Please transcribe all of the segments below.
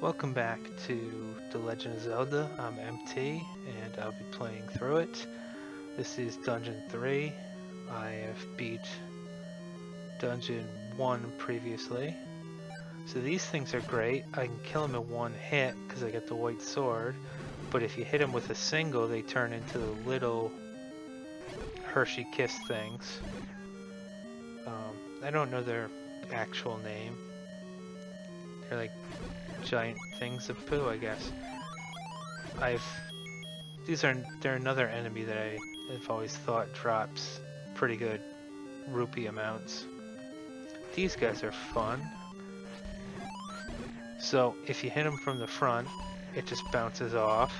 Welcome back to The Legend of Zelda. I'm MT, and I'll be playing through it. This is Dungeon 3. I have beat Dungeon 1 previously. So these things are great. I can kill them in one hit because I get the white sword, but if you hit them with a single, they turn into the little Hershey Kiss things. I don't know their actual name. They're like giant things of poo, I guess. They're another enemy that I've always thought drops pretty good rupee amounts. These guys are fun. So if you hit them from the front, it just bounces off.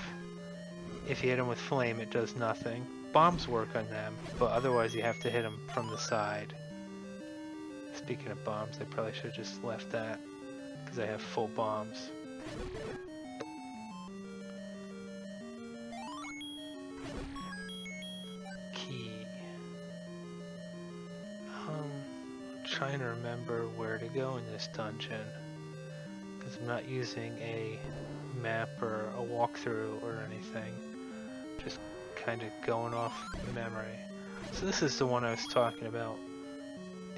If you hit them with flame, it does nothing. Bombs work on them, but otherwise you have to hit them from the side. Speaking of bombs, I probably should have just left that, because I have full bombs. Key. I'm trying to remember where to go in this dungeon, because I'm not using a map or a walkthrough or anything. Just kind of going off memory. So this is the one I was talking about.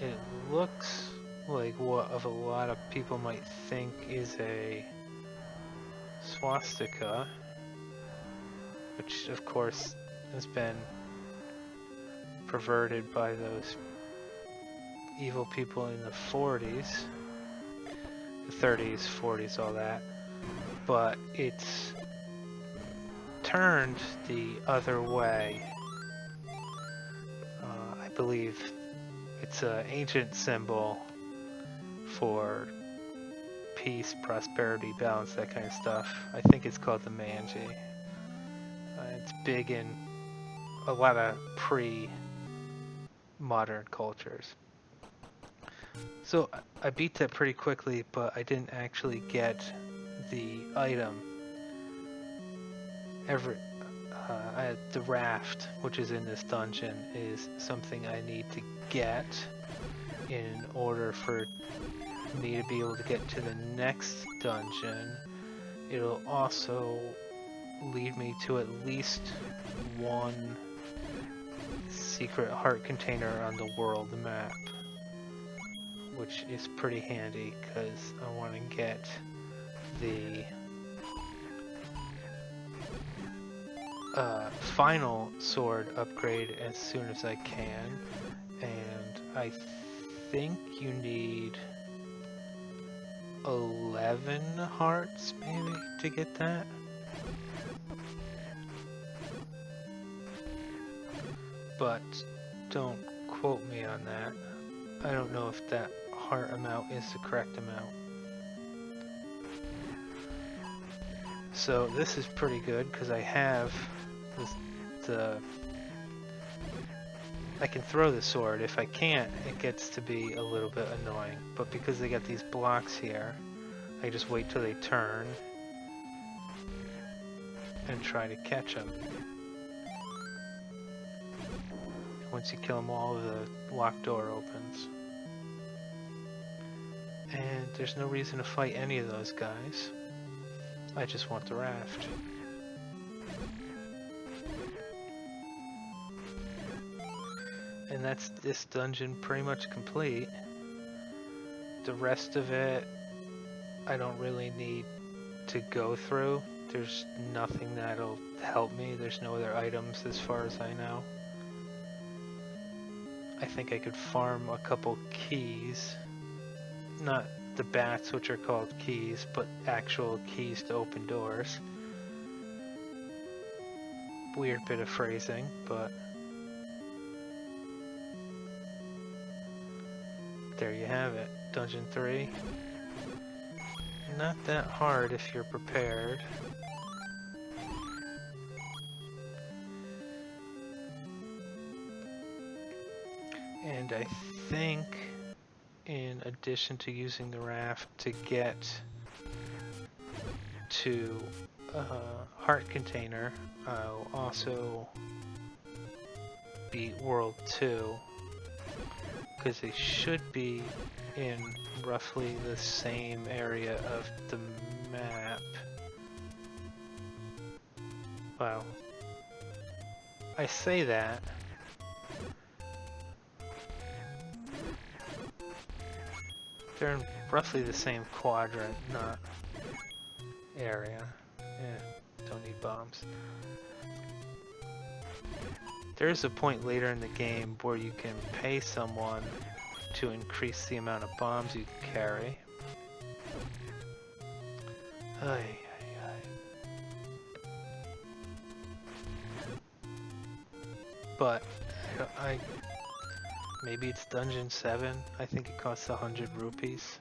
It looks like what a lot of people might think is a swastika, which of course has been perverted by those evil people in the 40s, the 30s, 40s, all that, but it's turned the other way. I believe it's an ancient symbol for peace, prosperity, balance, that kind of stuff. I think it's called the Manji. It's big in a lot of pre-modern cultures. So I beat that pretty quickly, but I didn't actually get the item. The raft, which is in this dungeon, is something I need to get in order for me to be able to get to the next dungeon. It'll also lead me to at least one secret heart container on the world map, which is pretty handy because I want to get the final sword upgrade as soon as I can, and I think you need 11 hearts maybe to get that. But don't quote me on that. I don't know if that heart amount is the correct amount. So this is pretty good because I have I can throw the sword. If I can't, it gets to be a little bit annoying. But because they got these blocks here, I just wait till they turn and try to catch them. Once you kill them all, the locked door opens. And there's no reason to fight any of those guys. I just want the raft. And that's this dungeon pretty much complete. The rest of it, I don't really need to go through. There's nothing that'll help me. There's no other items as far as I know. I think I could farm a couple keys. Not the bats, which are called keys, but actual keys to open doors. Weird bit of phrasing, but there you have it. Dungeon 3. Not that hard if you're prepared. And I think, in addition to using the raft to get to a heart container, I'll also beat World 2, because they should be in roughly the same area of the map. Well, I say that. They're in roughly the same quadrant, not area. Yeah, don't need bombs. There's a point later in the game where you can pay someone to increase the amount of bombs you can carry. Ay, ay, ay. But maybe it's Dungeon 7. I think it costs 100 rupees.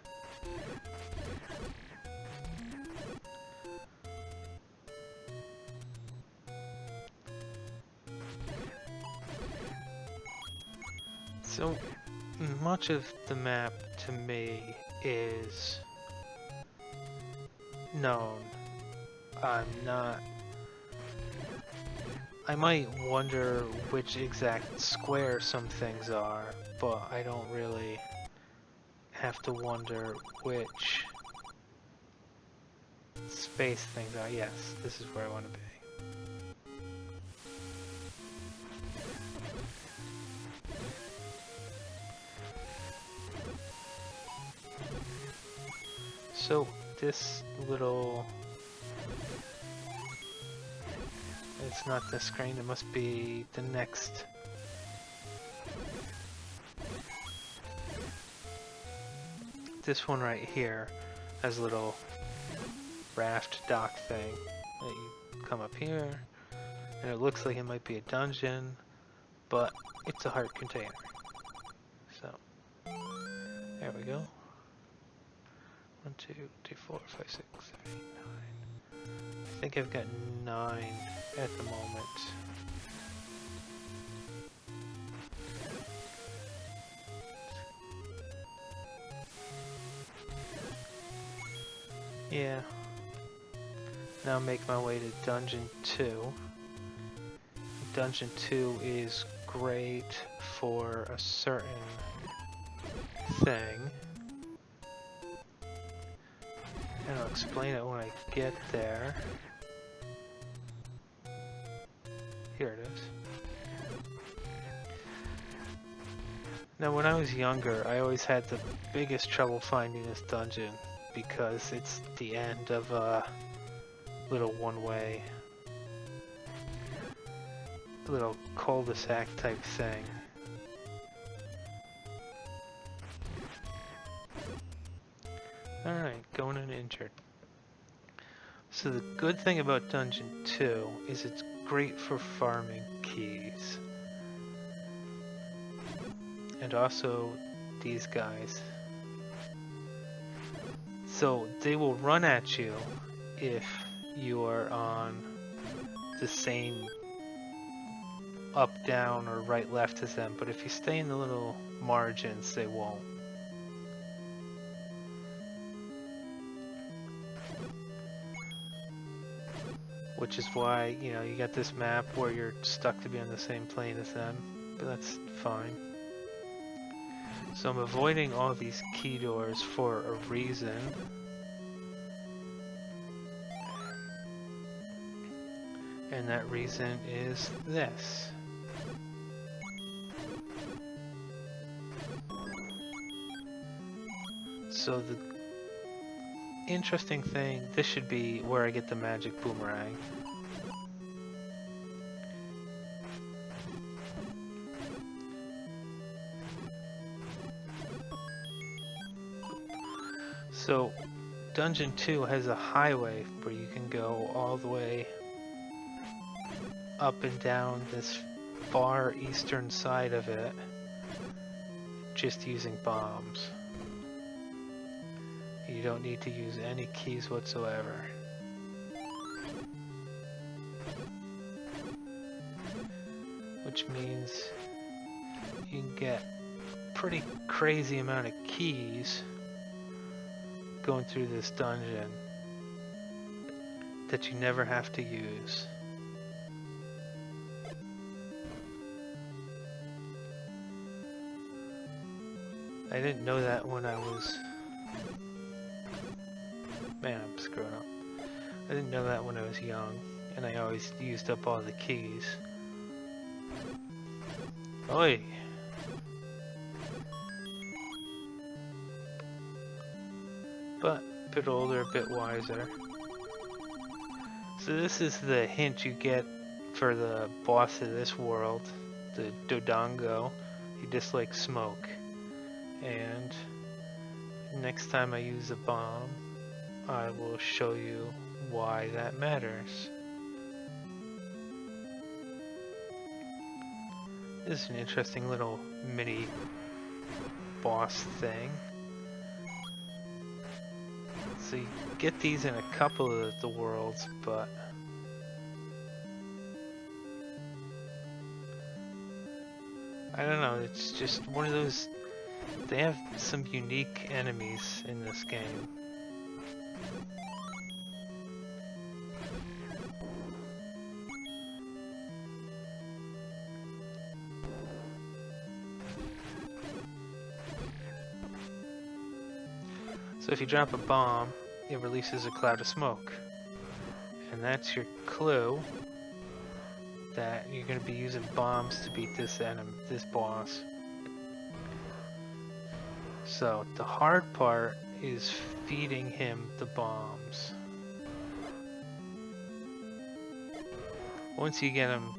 So much of the map to me is known. I might wonder which exact square some things are, but I don't really have to wonder which space things are. Yes, this is where I want to be. So this little... It's not the screen, it must be the next. This one right here has a little raft dock thing that you come up here, and it looks like it might be a dungeon, but it's a heart container. So, there we go. 1, 2, 3, 4, 5, 6, 7, 8, 9. I think I've got 9 at the moment. Yeah. Now make my way to Dungeon 2. Dungeon 2 is great for a certain thing. And I'll explain it when I get there. Here it is. Now when I was younger, I always had the biggest trouble finding this dungeon because it's the end of a little one-way, little cul-de-sac type thing. Alright, going uninjured. So the good thing about Dungeon 2 is it's great for farming keys. And also these guys. So they will run at you if you are on the same up, down, or right, left as them, but if you stay in the little margins, they won't. Which is why, you know, you got this map where you're stuck to be on the same plane as them, but that's fine. So I'm avoiding all these key doors for a reason. And that reason is this. So the interesting thing, this should be where I get the magic boomerang. So Dungeon 2 has a highway where you can go all the way up and down this far eastern side of it just using bombs. You don't need to use any keys whatsoever. Which means you can get a pretty crazy amount of keys going through this dungeon that you never have to use. I didn't know that when I was... Man, I'm screwing up. I didn't know that when I was young, and I always used up all the keys. Oi! But a bit older, a bit wiser. So this is the hint you get for the boss of this world, the Dodongo. He dislikes smoke. And next time I use a bomb, I will show you why that matters. This is an interesting little mini boss thing. So you get these in a couple of the worlds, but I don't know, it's just one of those. They have some unique enemies in this game. So if you drop a bomb, it releases a cloud of smoke. And that's your clue that you're going to be using bombs to beat this boss. So the hard part is feeding him the bombs. Once you get him,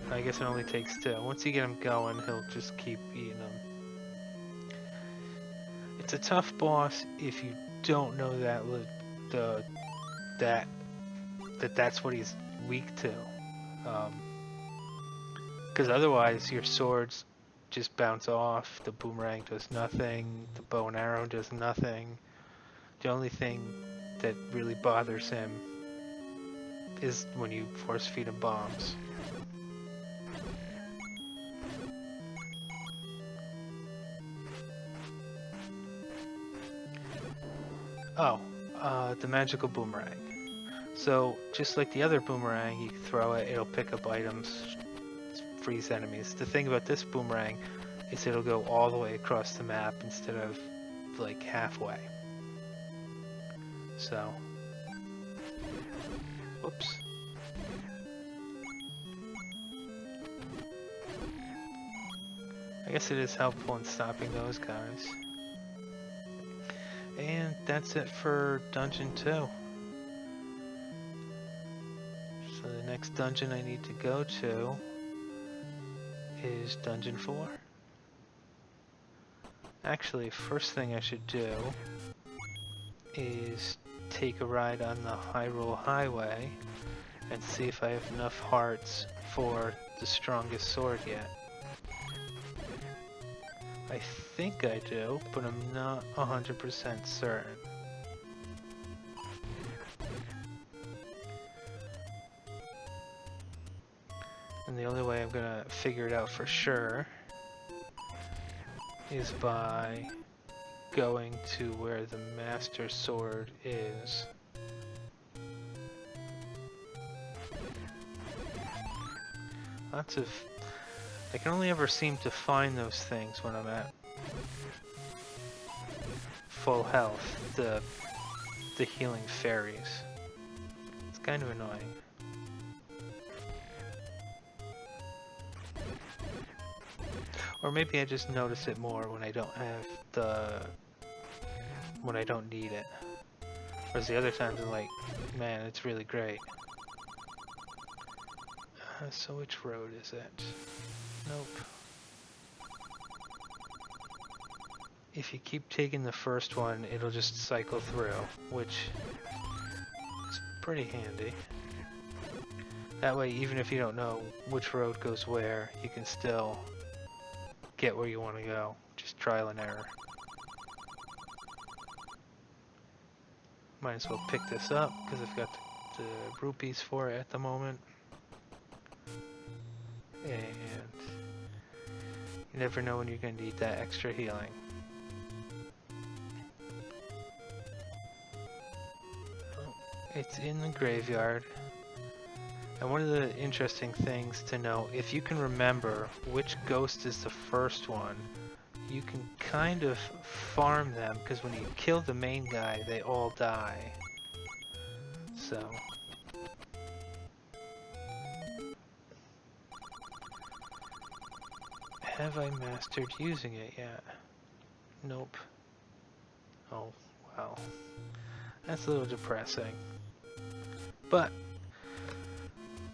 I guess it only takes two. Once you get him going, he'll just keep eating them. It's a tough boss if you don't know that's what he's weak to. Because otherwise your swords just bounce off, the boomerang does nothing, the bow and arrow does nothing. The only thing that really bothers him is when you force feed him bombs. Oh, the magical boomerang. So, just like the other boomerang, you throw it, it'll pick up items, freeze enemies. The thing about this boomerang is it'll go all the way across the map instead of, like, halfway. So, whoops. I guess it is helpful in stopping those guys. And that's it for Dungeon 2. So the next dungeon I need to go to is Dungeon 4. Actually, first thing I should do is take a ride on the Hyrule Highway and see if I have enough hearts for the strongest sword yet. I think I do, but I'm not 100% certain. And the only way I'm gonna figure it out for sure is by going to where the Master Sword is. I can only ever seem to find those things when I'm at full health, the healing fairies. It's kind of annoying. Or maybe I just notice it more when I don't have when I don't need it. Whereas the other times I'm like, man, it's really great. So which road is it? Nope. If you keep taking the first one, it'll just cycle through, which is pretty handy. That way, even if you don't know which road goes where, you can still get where you want to go. Just trial and error. Might as well pick this up, because I've got the rupees for it at the moment. And you never know when you're going to need that extra healing. Oh, it's in the graveyard. And one of the interesting things to know, if you can remember which ghost is the first one, you can kind of farm them, because when you kill the main guy, they all die. So have I mastered using it yet? Nope. Oh, wow. That's a little depressing. But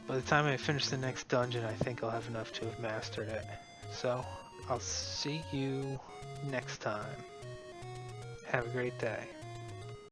by the time I finish the next dungeon, I think I'll have enough to have mastered it. So, I'll see you next time. Have a great day.